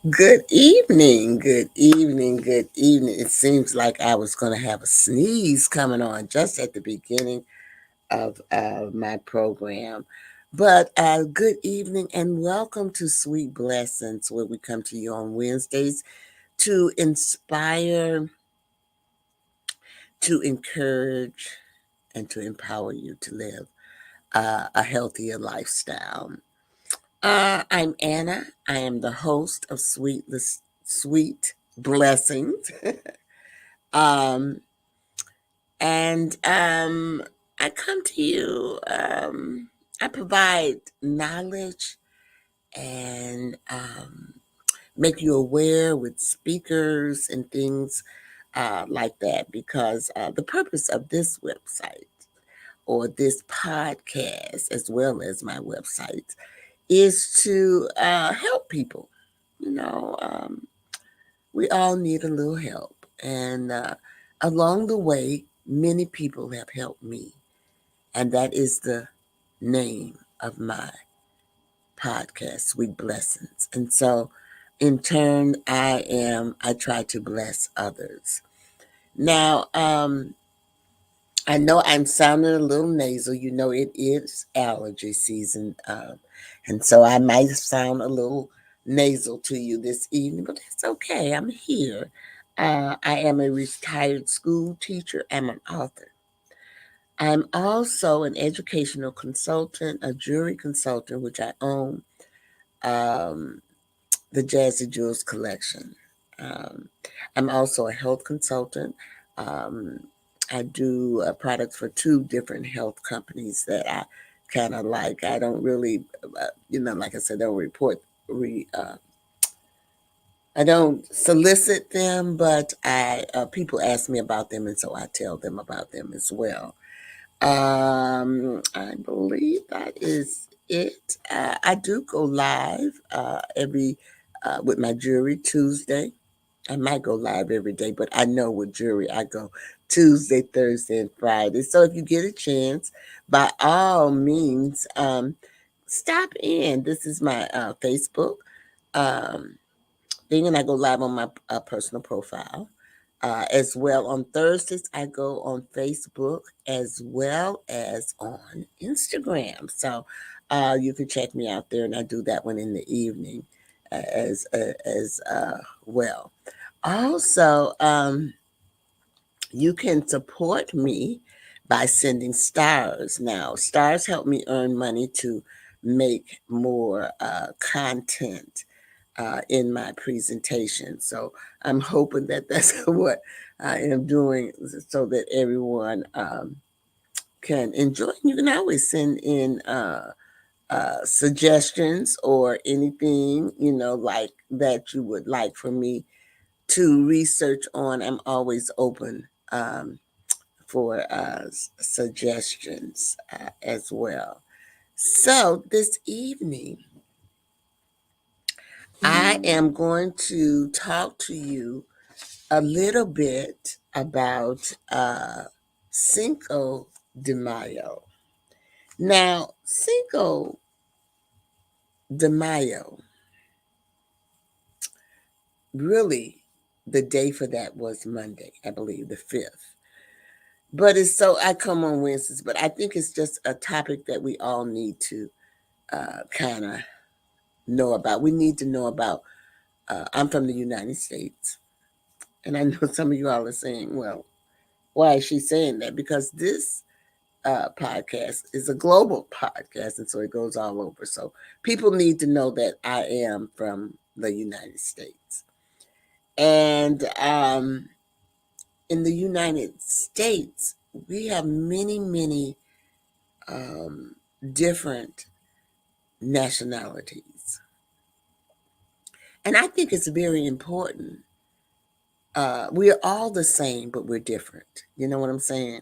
Good evening, good evening, good evening. It seems like I was going to have a sneeze coming on just at the beginning of my program. But good evening and welcome to Sweet Blessings, where we come to you on Wednesdays to inspire, to encourage, and to empower you to live a healthier lifestyle. I'm Anna. I am the host of Sweet Blessings. um, and I come to you. I provide knowledge and make you aware with speakers and things like that because the purpose of this website or this podcast, as well as my website, is to help people. You know, we all need a little help. And along the way, many people have helped me. And that is the name of my podcast, Sweet Blessings. And so, in turn, I try to bless others. Now, I know I'm sounding a little nasal. You know, it is allergy season. And so I might sound a little nasal to you this evening, but that's okay. I'm here. I am a retired school teacher. I'm an author. I'm also an educational consultant, a jury consultant, which I own um, the Jazzy Jewels collection. Um, I'm also a health consultant. Um, I do products for two different health companies that I kind of like. I don't really, like I said, I don't I don't solicit them, but I people ask me about them, and so I tell them about them as well. I believe that is it. I do go live every with my jury Tuesday. I might go live every day, but I know with jury I go Tuesday, Thursday, and Friday. So if you get a chance, by all means, stop in. This is my Facebook um, thing, and I go live on my personal profile. As well on Thursdays, I go on Facebook as well as on Instagram. So you can check me out there, and I do that one in the evening as well. Also, you can support me by sending stars. Now, stars help me earn money to make more content in my presentation. So I'm hoping that that's what I am doing so that everyone can enjoy. You can always send in suggestions or anything, like that you would like for me to research on. I'm always open for suggestions as well. So this evening, I am going to talk to you a little bit about Cinco de Mayo. Now, Cinco de Mayo, really, the day for that was Monday, I believe, the 5th. But it's so, I come on Wednesdays, but I think it's just a topic that we all need to kind of know about. We need to know about, I'm from the United States. And I know some of you all are saying, well, why is she saying that? Because this podcast is a global podcast, and so it goes all over. So people need to know that I am from the United States. And in the United States, we have many, many different nationalities. And I think it's very important. We're all the same, but we're different. You know what I'm saying?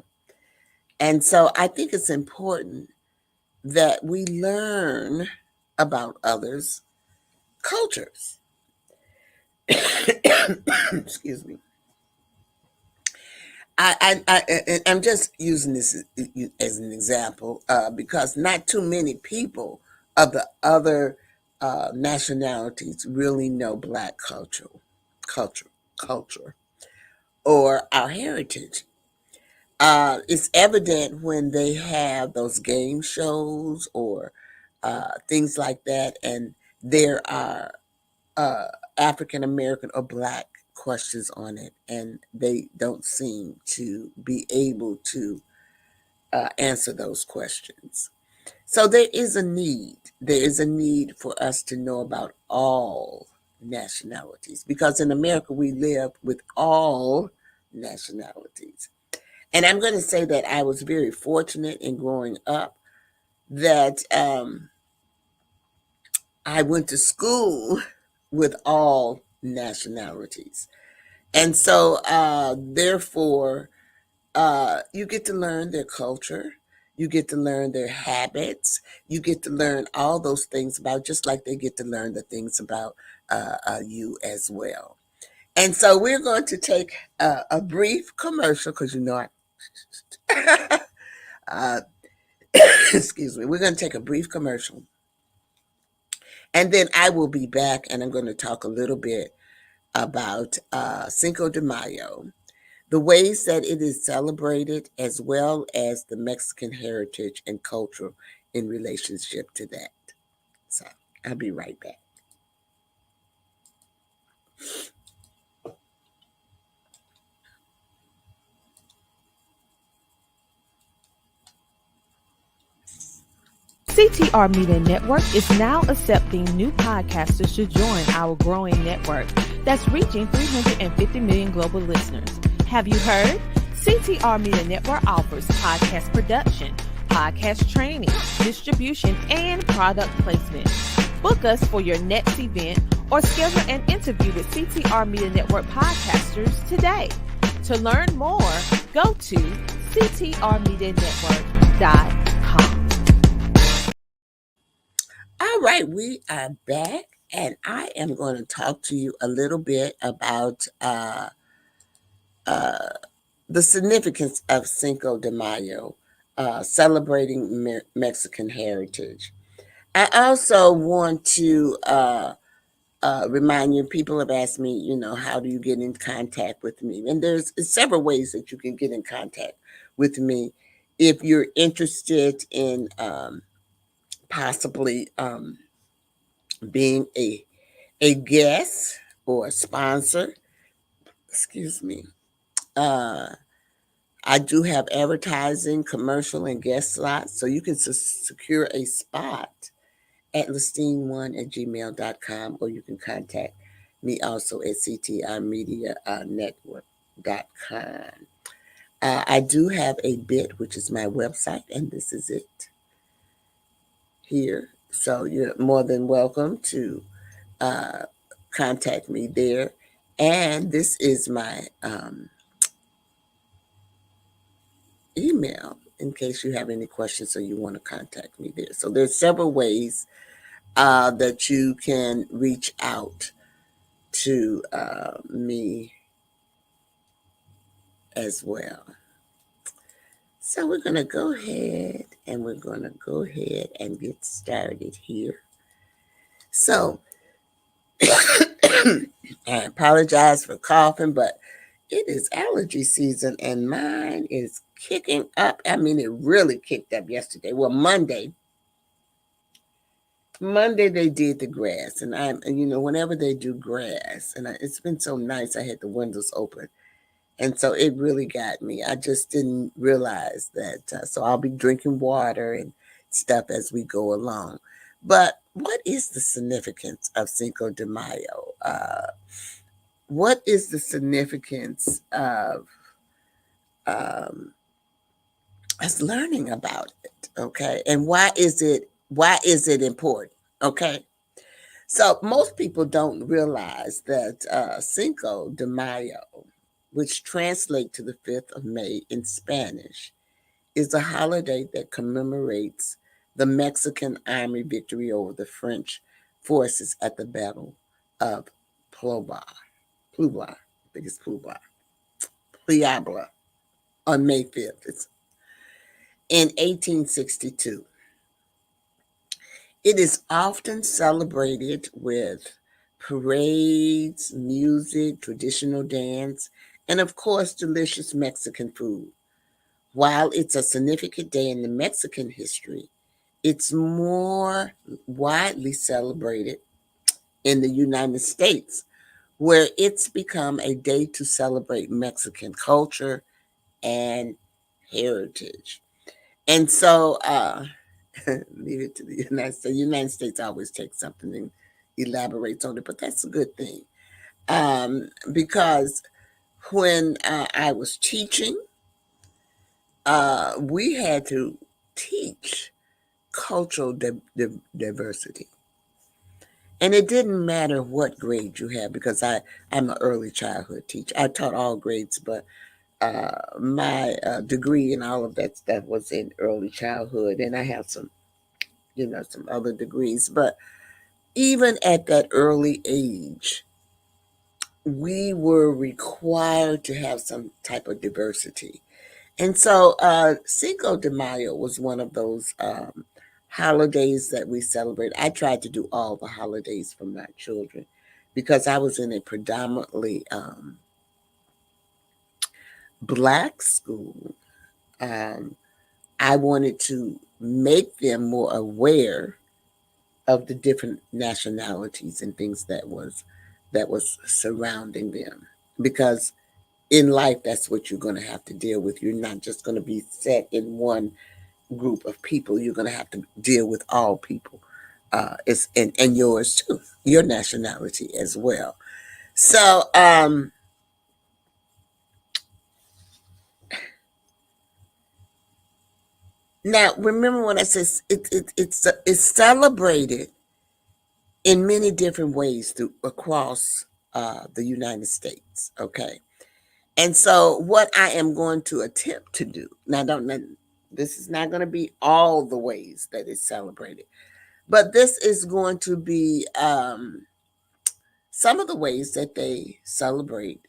And so I think it's important that we learn about others' cultures. Excuse me. I'm just using this as an example because not too many people of the other nationalities really know Black culture, culture, or our heritage. It's evident when they have those game shows or things like that, and there are uh, African American or Black questions on it, and they don't seem to be able to answer those questions. So there is a need. There is a need for us to know about all nationalities because in America we live with all nationalities. And I'm going to say that I was very fortunate in growing up that I went to school with all nationalities. And so, therefore, you get to learn their culture, you get to learn their habits, you get to learn all those things about, just like they get to learn the things about you as well. And so, we're going to take a brief commercial because uh, excuse me, we're going to take a brief commercial. And then I will be back and I'm going to talk a little bit about Cinco de Mayo, the ways that it is celebrated, as well as the Mexican heritage and culture in relationship to that. So I'll be right back. CTR Media Network is now accepting new podcasters to join our growing network that's reaching 350 million global listeners. Have you heard? CTR Media Network offers podcast production, podcast training, distribution, and product placement. Book us for your next event or schedule an interview with CTR Media Network podcasters today. To learn more, go to ctrmedianetwork.com. All right, we are back, and I am going to talk to you a little bit about uh, the significance of Cinco de Mayo, celebrating Mexican heritage. I also want to remind you, people have asked me, how do you get in contact with me? And there's several ways that you can get in contact with me if you're interested in possibly being a guest or a sponsor. Excuse me. Uh, I do have advertising, commercial, and guest slots, so you can secure a spot at listine1 at gmail.com, or you can contact me also at ctrmedianetwork.com. I do have a bit, which is my website, and this is it here. So you're more than welcome to uh, contact me there. And this is my email in case you have any questions or you want to contact me there. So there's several ways that you can reach out to me as well. So we're going to go ahead and get started here. So I apologize for coughing, but it is allergy season and mine is kicking up. I mean, it really kicked up yesterday. Well, Monday they did the grass, and whenever they do grass, it's been so nice. I had the windows open, and so it really got me. I just didn't realize that. So I'll be drinking water and stuff as we go along. But what is the significance of Cinco de Mayo? What is the significance of um, us learning about it? Okay, and why is it important? Okay, so most people don't realize that Cinco de Mayo, which translates to the 5th of May in Spanish, is a holiday that commemorates the Mexican army victory over the French forces at the Battle of Puebla. Puebla. I think it's Puebla. Puebla. on May 5th. It's in 1862. It is often celebrated with parades, music, traditional dance, and of course, delicious Mexican food. While it's a significant day in the Mexican history, it's more widely celebrated in the United States, where it's become a day to celebrate Mexican culture and heritage. And so, leave it to the United States. The United States always takes something and elaborates on it, but that's a good thing. Because when I was teaching, we had to teach cultural diversity. And it didn't matter what grade you had because I'm an early childhood teacher. I taught all grades, but my degree and all of that stuff was in early childhood. And I have some, some other degrees. But even at that early age, we were required to have some type of diversity. And so Cinco de Mayo was one of those holidays that we celebrate. I tried to do all the holidays for my children because I was in a predominantly black school. Um, I wanted to make them more aware of the different nationalities and things that was surrounding them because in life that's what you're going to have to deal with. You're not just going to be set in one group of people. You're going to have to deal with all people. It's and yours too, your nationality as well. So now remember when I said it's celebrated in many different ways through across the United States. Okay, and so what I am going to attempt to do now, don't this is not going to be all the ways that it's celebrated, but this is going to be some of the ways that they celebrate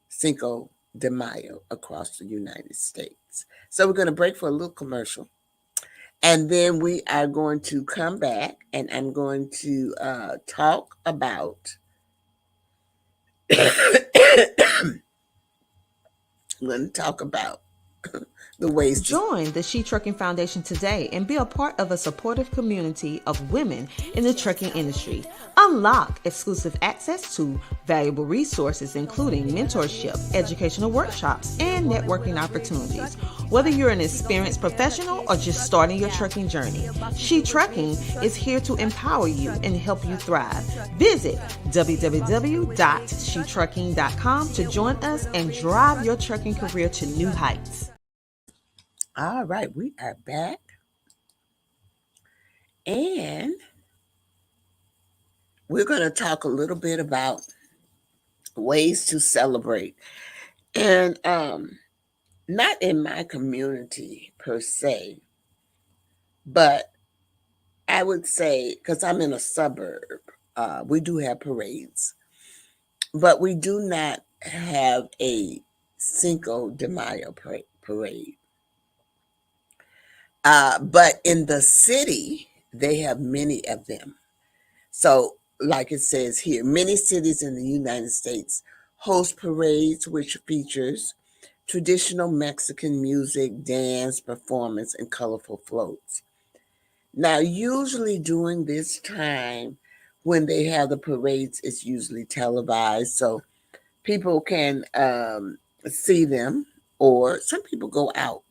Cinco de Mayo across the United States. So we're going to break for a little commercial. And then we are going to come back and I'm going to talk about I'm going to talk about the ways to Join the She Trucking Foundation today and be a part of a supportive community of women in the trucking industry. Unlock exclusive access to valuable resources, including mentorship, educational workshops, and networking opportunities. Whether you're an experienced professional or just starting your trucking journey, She Trucking is here to empower you and help you thrive. Visit www.shetrucking.com to join us and drive your trucking career to new heights. all right, we are back and we're going to talk a little bit about ways to celebrate. And not in my community per se, but I would say, because I'm in a suburb, we do have parades, but we do not have a Cinco de Mayo parade. But in the city, they have many of them. So, like it says here, many cities in the United States host parades which features traditional Mexican music, dance, performance, and colorful floats. Now, usually during this time, when they have the parades, it's usually televised, so people can see them, or some people go out.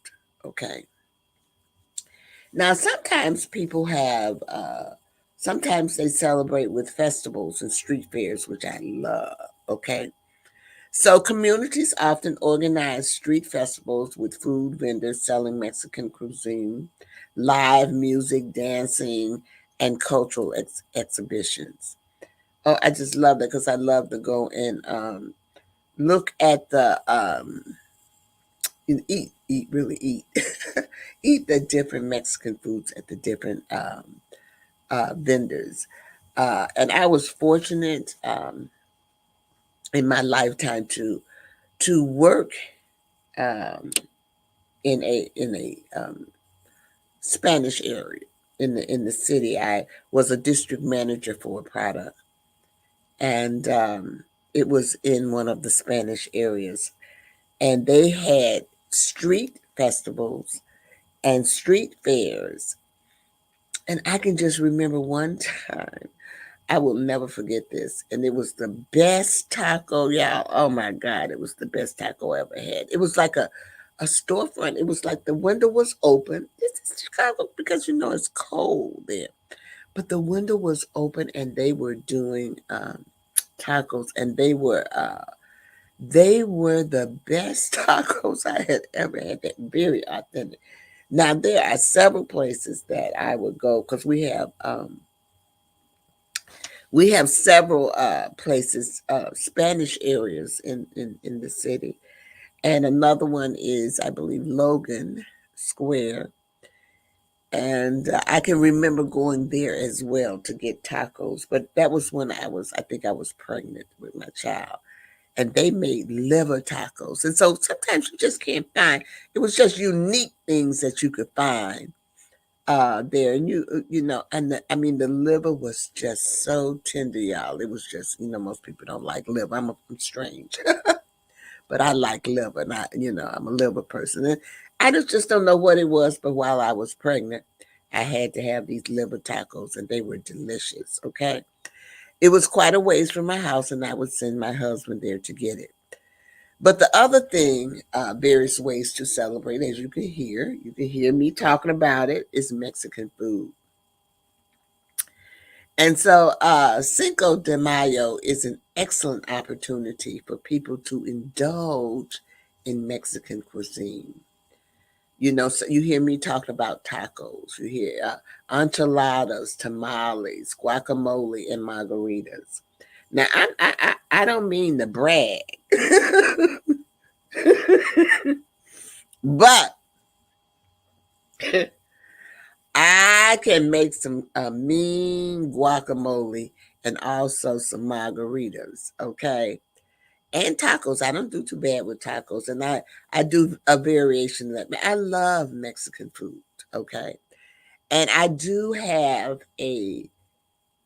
Okay. Now, sometimes people have, sometimes they celebrate with festivals and street fairs, which I love. Okay. So, communities often organize street festivals with food vendors selling Mexican cuisine, live music, dancing, and cultural exhibitions. Oh, I just love that because I love to go and look at the eat, really eat, eat the different Mexican foods at the different vendors. And I was fortunate in my lifetime to work um, in a Spanish area in the city. I was a district manager for a product, and it was in one of the Spanish areas, and they had street festivals and street fairs. And I can just remember one time, I will never forget this. And it was the best taco, y'all. Oh my God, it was the best taco I ever had. It was like a storefront. It was like the window was open. This is Chicago because it's cold there. But the window was open and they were doing tacos, and they were the best tacos I had ever had. That very authentic. Now there are several places that I would go because we have several places, Spanish areas in the city, and another one is, I believe, Logan Square, and I can remember going there as well to get tacos. But that was when I think I was pregnant with my child, and they made liver tacos, and so sometimes you just can't find. It was just unique things that you could find there, and I mean, the liver was just so tender, y'all. It was just, most people don't like liver. I'm strange, but I like liver, and I'm a liver person, and I just don't know what it was. But while I was pregnant, I had to have these liver tacos, and they were delicious. Okay, it was quite a ways from my house, and I would send my husband there to get it. But the other thing, various ways to celebrate, as you can hear me talking about it, is Mexican food. And so Cinco de Mayo is an excellent opportunity for people to indulge in Mexican cuisine. So you hear me talking about tacos, you hear enchiladas, tamales, guacamole, and margaritas. Now, I don't mean to brag, but I can make some mean guacamole and also some margaritas, okay? And tacos. I don't do too bad with tacos, and I do a variation of that. I love Mexican food, okay? And I do have a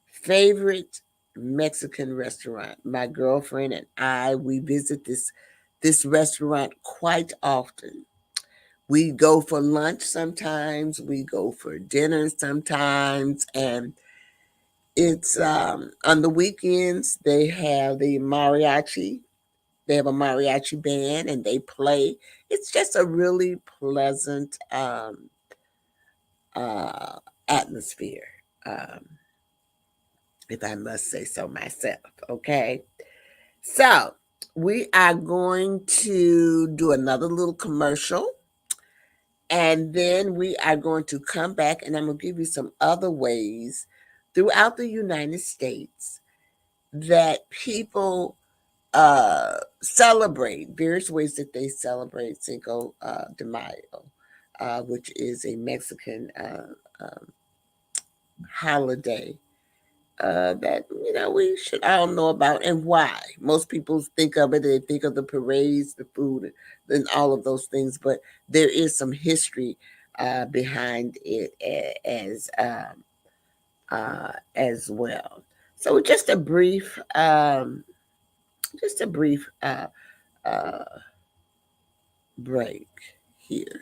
favorite Mexican restaurant. My girlfriend and we visit this restaurant quite often. We go for lunch sometimes, we go for dinner sometimes, and it's on the weekends they have the mariachi. They have a mariachi band and they play. It's just a really pleasant uh, atmosphere, um, if I must say so myself. Okay, so we are going to do another little commercial, and then we are going to come back, and I'm going to give you some other ways throughout the United States that people celebrate, various ways that they celebrate Cinco de Mayo, which is a Mexican holiday that we should all know about and why. Most people think of it, they think of the parades, the food, and all of those things, but there is some history behind it as well. So just a brief uh, break here.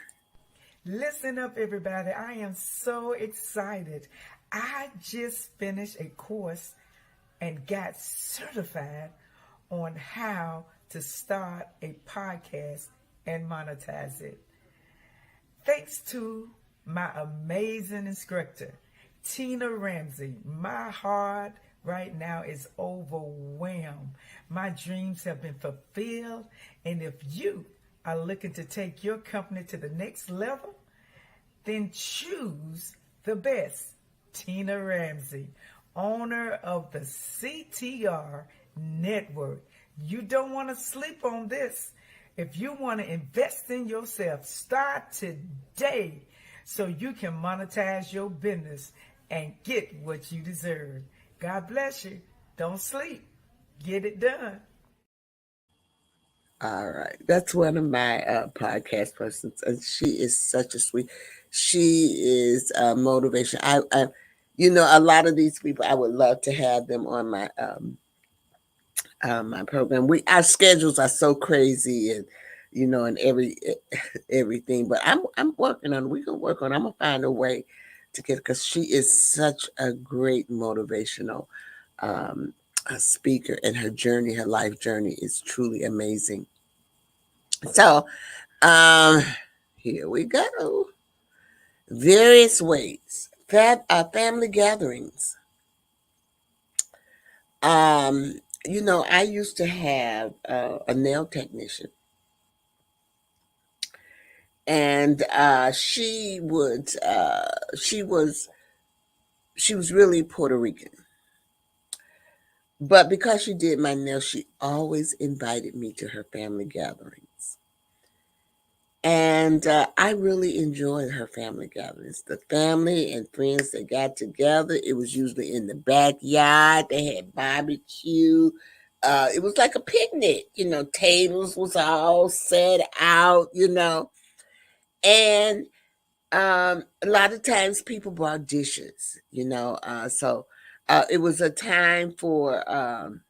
Listen up, everybody. I am so excited. I just finished a course and got certified on how to start a podcast and monetize it. Thanks to my amazing instructor, Tina Ramsey. My heart right now is overwhelmed. My dreams have been fulfilled. And if you are looking to take your company to the next level, then choose the best. Tina Ramsey, owner of the CTR Network. You don't want to sleep on this. If you want to invest in yourself, start today so you can monetize your business and get what you deserve. God bless you. Don't sleep. Get it done. All right. That's one of my podcast persons. And she is such a sweet. She is motivation. A lot of these people, I would love to have them on my program. Our schedules are so crazy, and everything. But I'm working on. We're gonna work on. I'm gonna find a way to get, because she is such a great motivational um, speaker, and her life journey is truly amazing. So, um, here we go. Various ways. Family gatherings. I used to have a nail technician, and she was really Puerto Rican, but because she did my nails, she always invited me to her family gatherings. And I really enjoyed her family gatherings. The family and friends that got together, it was usually in the backyard. They had barbecue. It was like a picnic. Tables was all set out. And a lot of times people brought dishes. So it was a time for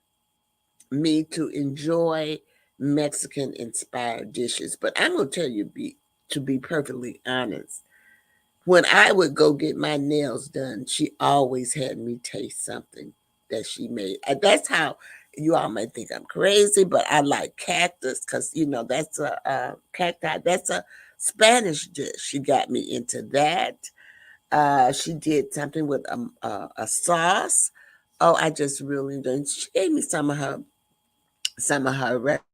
me to enjoy Mexican inspired dishes. But I'm gonna tell you, to be perfectly honest, when I would go get my nails done, she always had me taste something that she made. That's how, you all might think I'm crazy, but I like cactus, because that's a cacti. That's a Spanish dish. She got me into that. She did something with a sauce. Oh, I just really enjoyed. She gave me some of her recipes.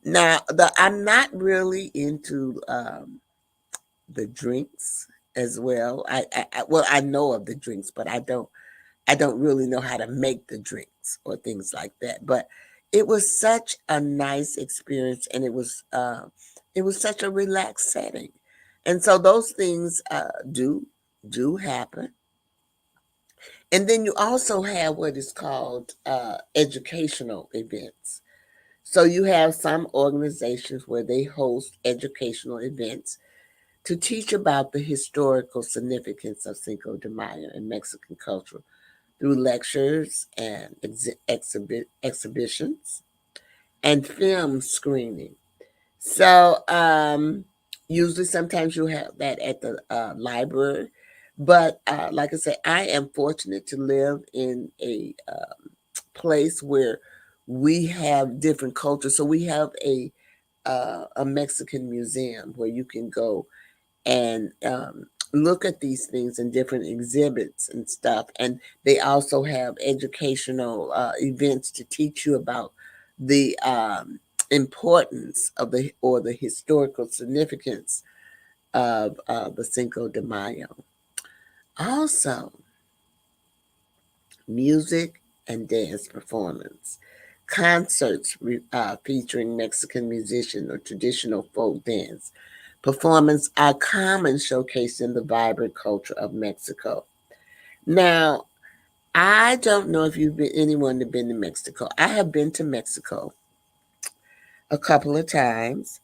Now, I'm not really into the drinks as well. I know of the drinks, but I don't really know how to make the drinks or things like that. But it was such a nice experience, and it was such a relaxed setting, and so those things do happen. And then you also have what is called educational events. So you have some organizations where they host educational events to teach about the historical significance of Cinco de Mayo in Mexican culture through lectures and exhibitions and film screening. So usually sometimes you have that at the library. But like I said, I am fortunate to live in a place where we have different cultures. So we have a Mexican museum where you can go and look at these things in different exhibits and stuff. And they also have educational events to teach you about the importance of the historical significance of the Cinco de Mayo. Also, music and dance performance. Concerts featuring Mexican musician or traditional folk dance performance are common, showcasing the vibrant culture of Mexico. Now, I don't know if you've been anyone that been to Mexico. I have been to Mexico a couple of times,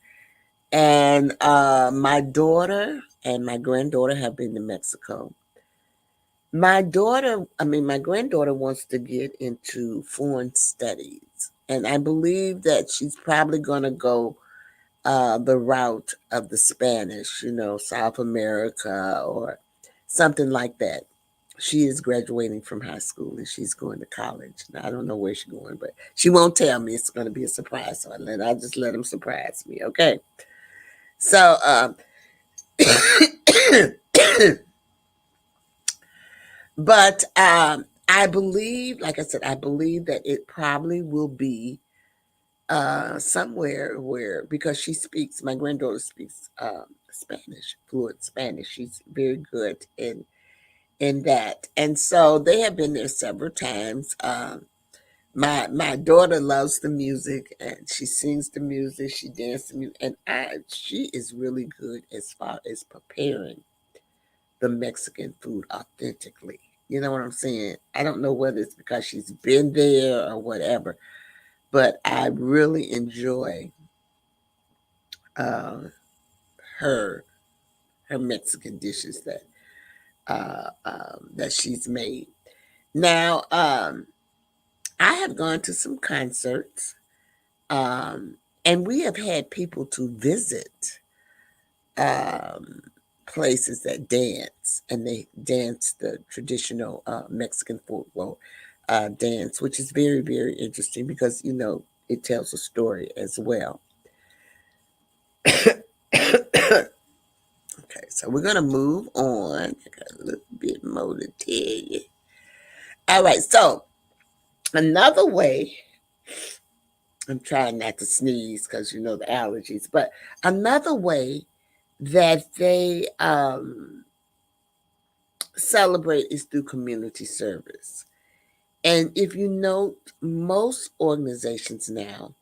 and my daughter and my granddaughter have been to Mexico. My granddaughter wants to get into foreign studies, and I believe that she's probably going to go the route of the Spanish, South America or something like that. She is graduating from high school and she's going to college. Now, I don't know where she's going, but she won't tell me. It's going to be a surprise. So I'll just let them surprise me. Okay. So, but I believe, like I said, I believe that it probably will be somewhere where, because my granddaughter speaks Spanish, fluent Spanish. She's very good in that, and so they have been there several times. My daughter loves the music, and she sings the music, she dances the music, and she is really good as far as preparing the Mexican food authentically. You know what I'm saying? I don't know whether it's because she's been there or whatever, but I really enjoy uh, her her Mexican dishes that she's made. Now, I have gone to some concerts, um, and we have had people to visit um, places that dance, and they dance the traditional Mexican folklore dance, which is very, very interesting because it tells a story as well. Okay, so we're gonna move on. I got a little bit more to tell you. All right, so another way. I'm trying not to sneeze because the allergies, but another way that they celebrate is through community service. And if you note, most organizations now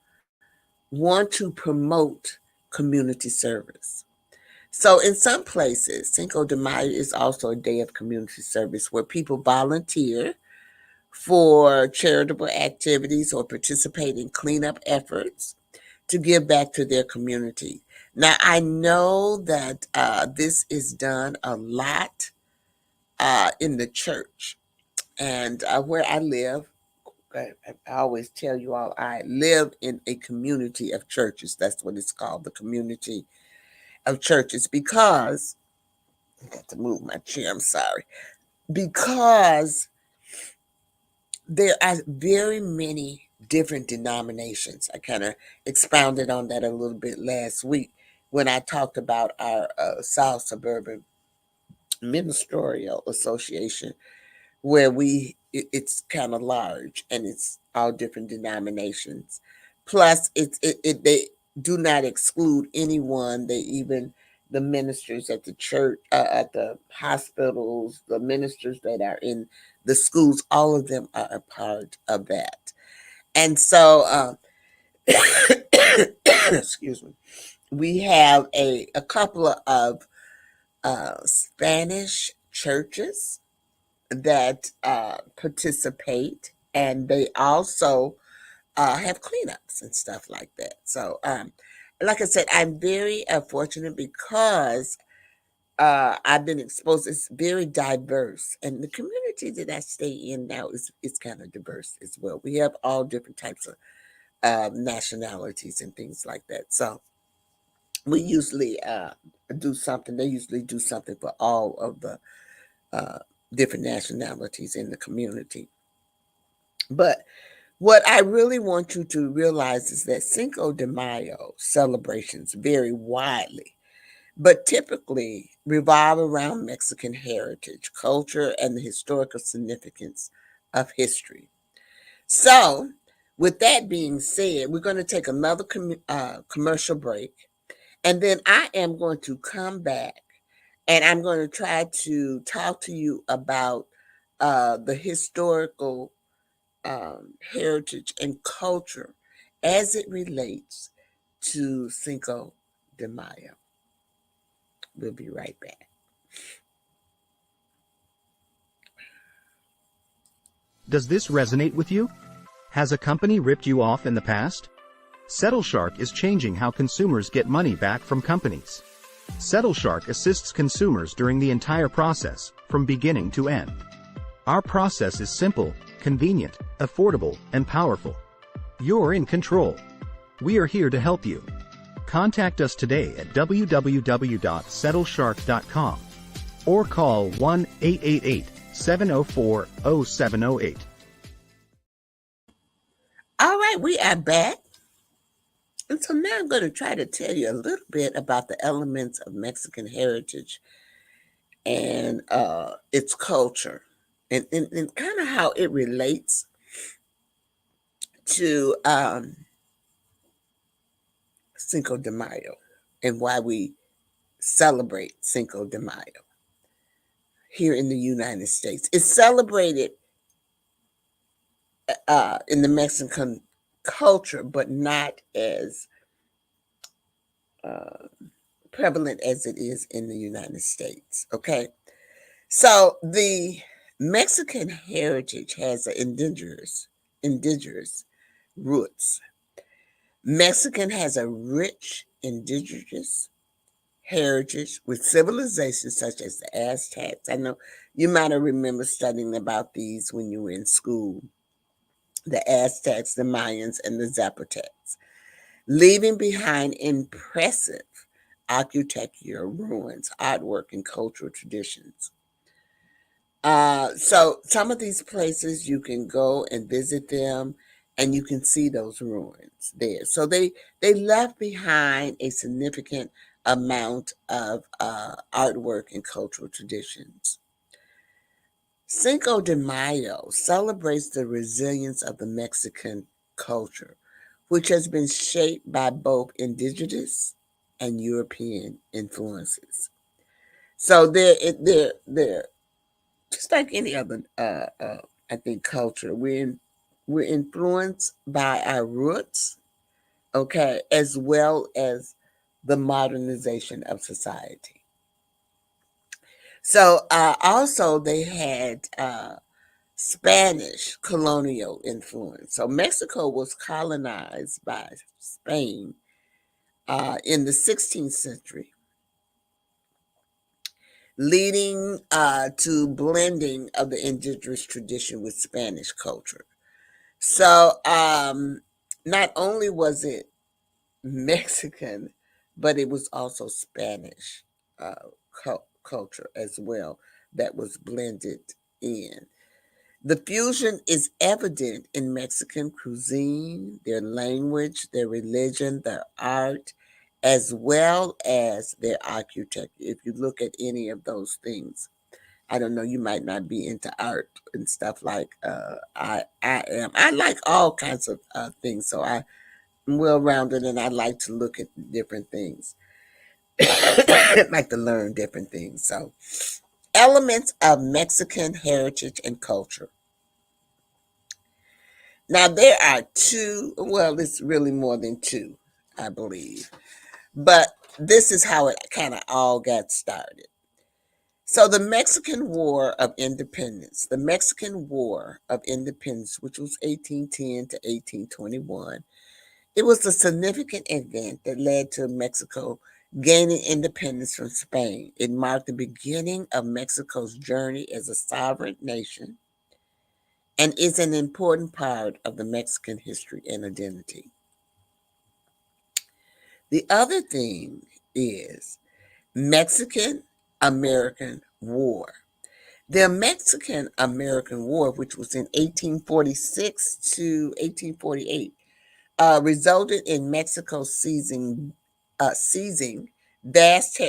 want to promote community service. So in some places, Cinco de Mayo is also a day of community service where people volunteer for charitable activities or participate in cleanup efforts to give back to their community. Now, I know that this is done a lot in the church. And where I live, I always tell you all, I live in a community of churches. That's what it's called, the community of churches, because I got to move my chair, I'm sorry. Because there are very many different denominations. I kind of expounded on that a little bit last week when I talked about our South Suburban Ministerial Association, where it's kind of large and it's all different denominations. Plus, they do not exclude anyone. They even the ministers at the church, at the hospitals, the ministers that are in the schools, all of them are a part of that. And so, excuse me, we have a couple of Spanish churches that participate, and they also have cleanups and stuff like that. So, like I said, I'm very fortunate because I've been exposed. It's very diverse, and the community that I stay in now is kind of diverse as well. We have all different types of nationalities and things like that. So we usually do something. They usually do something for all of the uh, different nationalities in the community. But what I really want you to realize is that Cinco de Mayo celebrations vary widely, but typically revolve around Mexican heritage, culture, and the historical significance of history. So, with that being said, we're going to take another commercial break, and then I am going to come back and I'm going to try to talk to you about the historical heritage and culture as it relates to Cinco de Mayo. We'll be right back. Does this resonate with you? Has a company ripped you off in the past? SettleShark is changing how consumers get money back from companies. SettleShark assists consumers during the entire process, from beginning to end. Our process is simple, convenient, affordable, and powerful. You're in control. We are here to help you. Contact us today at www.settleshark.com or call 1-888-704-0708. All right, we are back. And so now I'm going to try to tell you a little bit about the elements of Mexican heritage and its culture and kind of how it relates to Cinco de Mayo and why we celebrate Cinco de Mayo here in the United States. It's celebrated in the Mexican culture, but not as uh, prevalent as it is in the United States. Okay, so the Mexican heritage has an indigenous roots. Mexican has a rich indigenous heritage with civilizations such as the Aztecs. I know you might have remembered studying about these when you were in school. The Aztecs, the Mayans, and the Zapotecs, leaving behind impressive architecture, ruins, artwork, and cultural traditions. So some of these places you can go and visit them, and you can see those ruins there. So they left behind a significant amount of artwork and cultural traditions. Cinco de Mayo celebrates the resilience of the Mexican culture, which has been shaped by both indigenous and European influences. So they're just like any other, I think, culture. We're influenced by our roots, okay, as well as the modernization of society. So also they had Spanish colonial influence. So Mexico was colonized by Spain in the 16th century, leading to blending of the indigenous tradition with Spanish culture. So not only was it Mexican, but it was also Spanish culture as well that was blended in. The fusion is evident in Mexican cuisine, their language, their religion, their art, as well as their architecture. If you look at any of those things, I don't know, you might not be into art and stuff like I am. I like all kinds of things, so I'm well rounded and I like to look at different things. I like to learn different things. So, elements of Mexican heritage and culture. Now, there are two, well, it's really more than two, I believe. But this is how it kind of all got started. So, the Mexican War of Independence, the Mexican War of Independence, which was 1810 to 1821, it was a significant event that led to Mexico gaining independence from Spain. It marked the beginning of Mexico's journey as a sovereign nation and is an important part of the Mexican history and identity. The other thing is Mexican American War. The Mexican American War, which was in 1846 to 1848, resulted in Mexico seizing vast,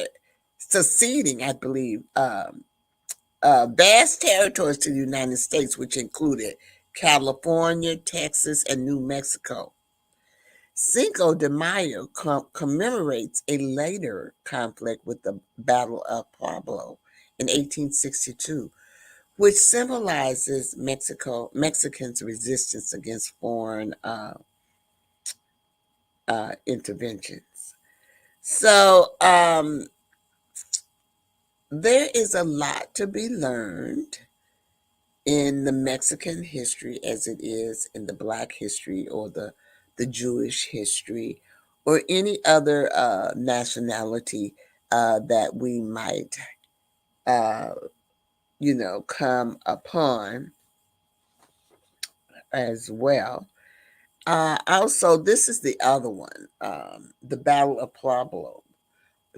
seceding, I believe, vast territories to the United States, which included California, Texas, and New Mexico. Cinco de Mayo commemorates a later conflict with the Battle of Pueblo in 1862, which symbolizes Mexicans' resistance against foreign interventions. So there is a lot to be learned in the Mexican history as it is in the Black history or the Jewish history or any other nationality that we might, uh, come upon as well. Also, this is the other one, the Battle of Pueblo,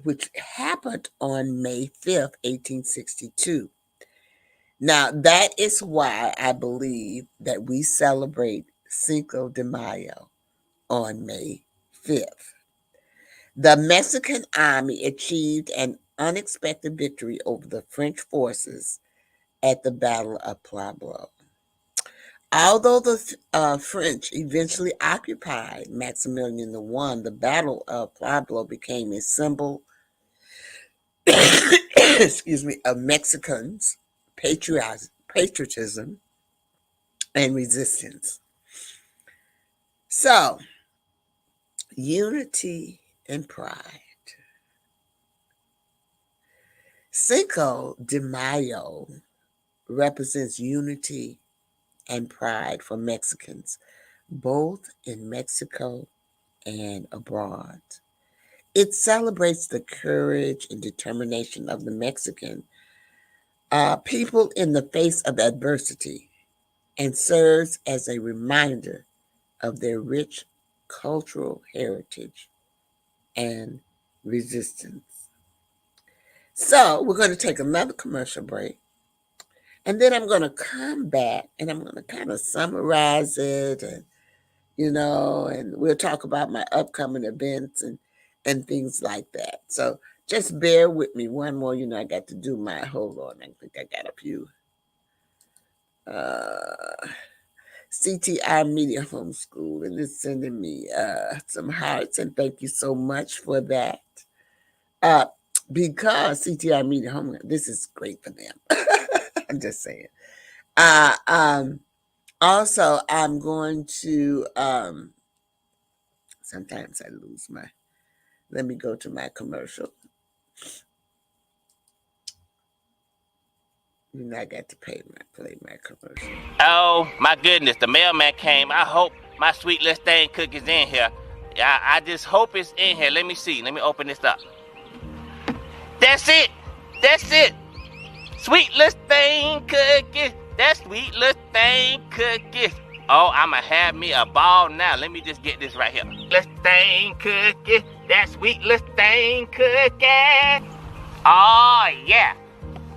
which happened on May 5th, 1862. Now, that is why I believe that we celebrate Cinco de Mayo on May 5th. The Mexican army achieved an unexpected victory over the French forces at the Battle of Pueblo. Although the French eventually occupied Maximilian I, the Battle of Pueblo became a symbol, excuse me, of Mexicans' patriotism and resistance. So, unity and pride. Cinco de Mayo represents unity and pride for Mexicans, both in Mexico and abroad. It celebrates the courage and determination of the Mexican people in the face of adversity and serves as a reminder of their rich cultural heritage and resistance. So, we're going to take another commercial break, and then I'm going to come back and I'm going to kind of summarize it, and we'll talk about my upcoming events and things like that. So, just bear with me one more. I got to do my, hold on, I think I got a few. CTI Media Homeschool, and it's sending me some hearts, and thank you so much for that. Uh, because CTI Media Home, this is great for them. I'm just saying. Uh, um, Also, I'm going to. Sometimes I lose my. Let me go to my commercial. I got to play my commercial. Oh my goodness, the mailman came. I hope my sweet little thing cookie's in here. I just hope it's in here. Let me see. Let me open this up. That's it. That's it. Sweet little thing cookie. That sweet little thing cookie. Oh, I'ma have me a ball now. Let me just get this right here. Little thing cookie. That sweet little thing cookie. Oh yeah.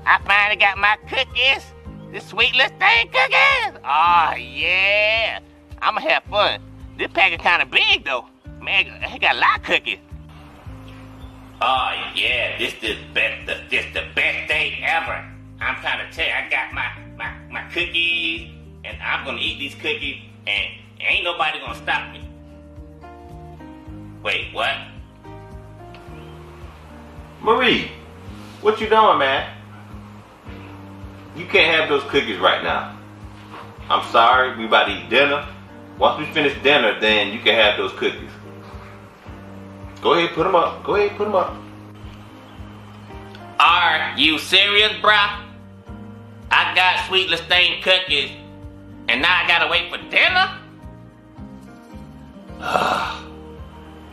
I finally got my cookies. This sweet little thing cookies. Oh, yeah. I'm going to have fun. This package kind of big, though. Man, it got a lot of cookies. Oh, yeah. This the best thing ever. I'm trying to tell you, I got my cookies, and I'm going to eat these cookies, and ain't nobody going to stop me. Wait, what? Marie, what you doing, man? You can't have those cookies right now. I'm sorry, we about to eat dinner. Once we finish dinner, then you can have those cookies. Go ahead, put them up. Go ahead, put them up. Are you serious, bruh? I got sweet Lestain cookies, and now I gotta wait for dinner?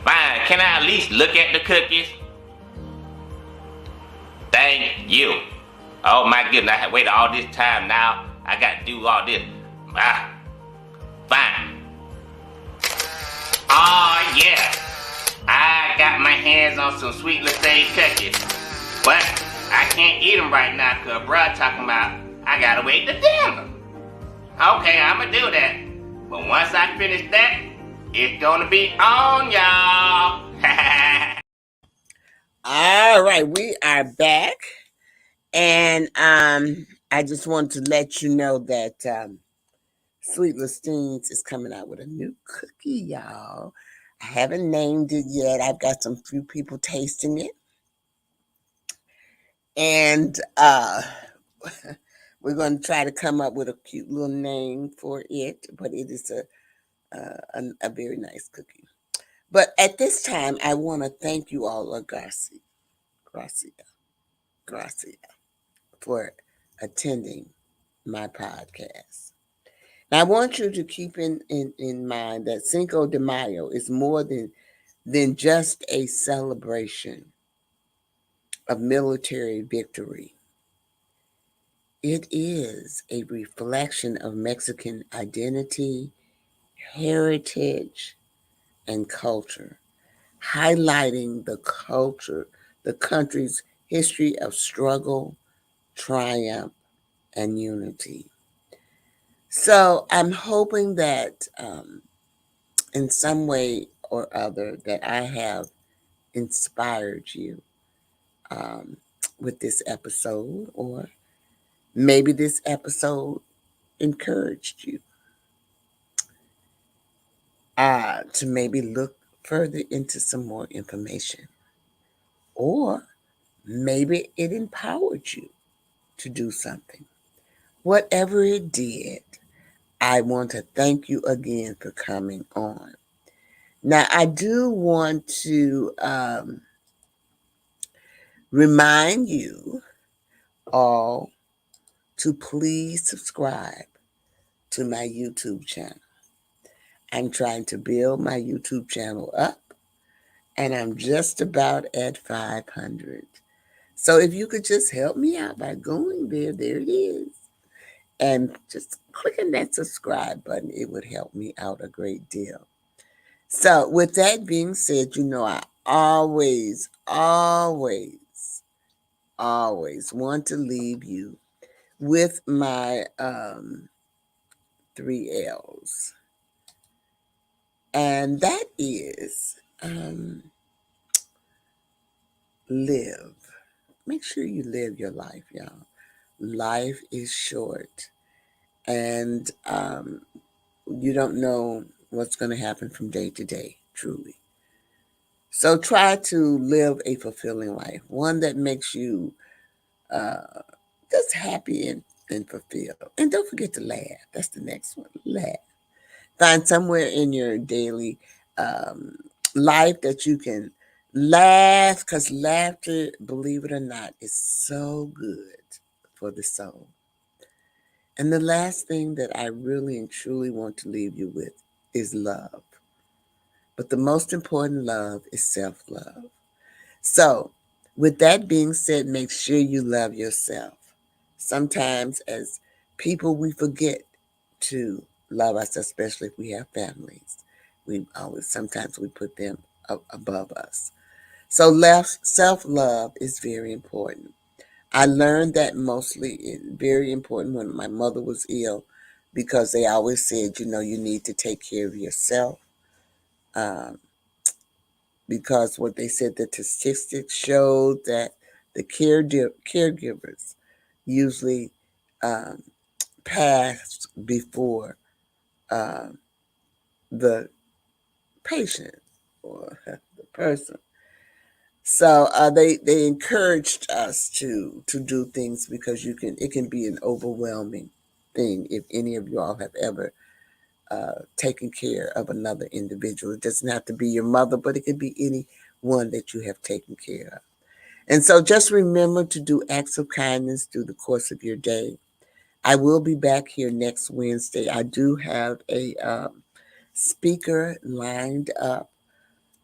Fine, can I at least look at the cookies? Thank you. Oh my goodness, I have waited all this time now. I got to do all this. Fine. Oh yeah. I got my hands on some sweet Lestain cookies. But I can't eat them right now because bruh talking about I got to wait to dinner. Okay, I'm going to do that. But once I finish that, it's going to be on, y'all. All right, we are back. And I just want to let you know that Sweet Lestines is coming out with a new cookie, y'all. I haven't named it yet. I've got some few people tasting it. And we're going to try to come up with a cute little name for it, but it is a very nice cookie. But at this time, I want to thank you all, Gracia, for attending my podcast. Now, I want you to keep in mind that Cinco de Mayo is more than just a celebration of military victory. It is a reflection of Mexican identity, heritage, and culture, highlighting the country's history of struggle, triumph, and unity. So I'm hoping that in some way or other that I have inspired you with this episode, or maybe this episode encouraged you to maybe look further into some more information, or maybe it empowered you to do something. Whatever it did, I want to thank you again for coming on. Now, I do want to remind you all to please subscribe to my YouTube channel. I'm trying to build my YouTube channel up, and I'm just about at 500. So if you could just help me out by going there it is, and just clicking that subscribe button, it would help me out a great deal. So with that being said, I always want to leave you with my 3 L's. And that is live. Make sure you live your life, y'all. Life is short, and you don't know what's going to happen from day to day, truly. So try to live a fulfilling life, one that makes you uh, just happy and fulfilled. And don't forget to laugh. That's the next one. Laugh. Find somewhere in your daily um, life that you can laugh, because laughter, believe it or not, is so good for the soul. And the last thing that I really and truly want to leave you with is love. But the most important love is self love. So, with that being said, make sure you love yourself. Sometimes, as people, we forget to love us, especially if we have families. Sometimes we put them above us. So, self love is very important. I learned that very important when my mother was ill, because they always said, you need to take care of yourself. Um, because what they said, the statistics showed that the caregivers usually um, pass before um, the patient or the person. So they encouraged us to do things, because it can be an overwhelming thing if any of you all have ever taken care of another individual. It doesn't have to be your mother, but it could be anyone that you have taken care of. And so just remember to do acts of kindness through the course of your day. I will be back here next Wednesday. I do have a speaker lined up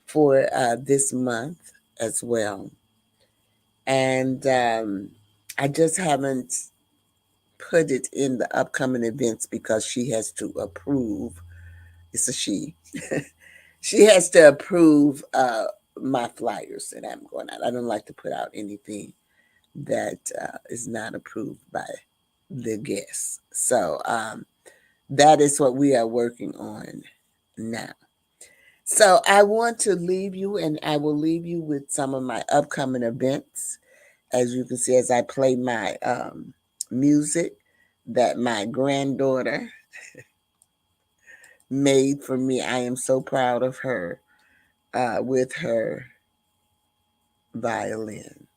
for this month as well. And I just haven't put it in the upcoming events because she has to approve. It's a she. She has to approve my flyers that I'm going out. I don't like to put out anything that is not approved by the guests. So that is what we are working on now. So I want to leave you, and I will leave you with some of my upcoming events. As you can see, as I play my music that my granddaughter made for me, I am so proud of her with her violin.